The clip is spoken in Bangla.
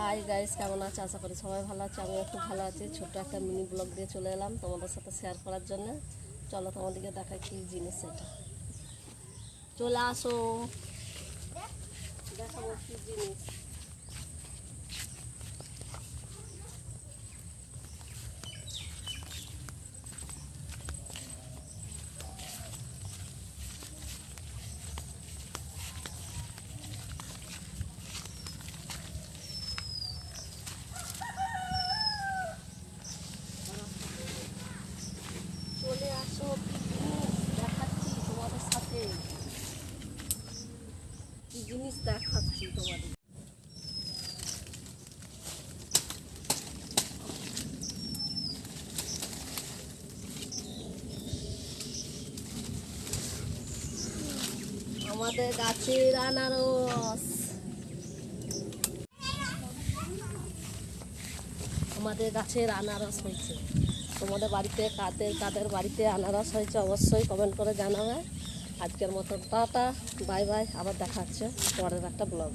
হাই গাইস, কেমন আছে? আশা করি সবাই ভালো আছে। আমিও খুব ভালো আছি। ছোট্ট একটা মিনি ব্লগ দিয়ে চলে এলাম তোমাদের সাথে শেয়ার করার জন্য। চলো তোমাদেরকে দেখাই কী জিনিস এটা। চলে আসো, দেখাবো কী জিনিস। চলে আসো, কী জিনিস দেখাচ্ছি তোমাদের সাথে। কী জিনিস দেখাচ্ছি তোমাদের। আমাদের গাছের আনারস, আমাদের গাছের আনারস হয়েছে। তোমাদের বাড়িতে কাদের কাদের বাড়িতে আনারস হয়েছে অবশ্যই কমেন্ট করে জানাবে। আজকের মতো টাটা, বাই বাই। আবার দেখা হচ্ছে পরের একটা ব্লগ।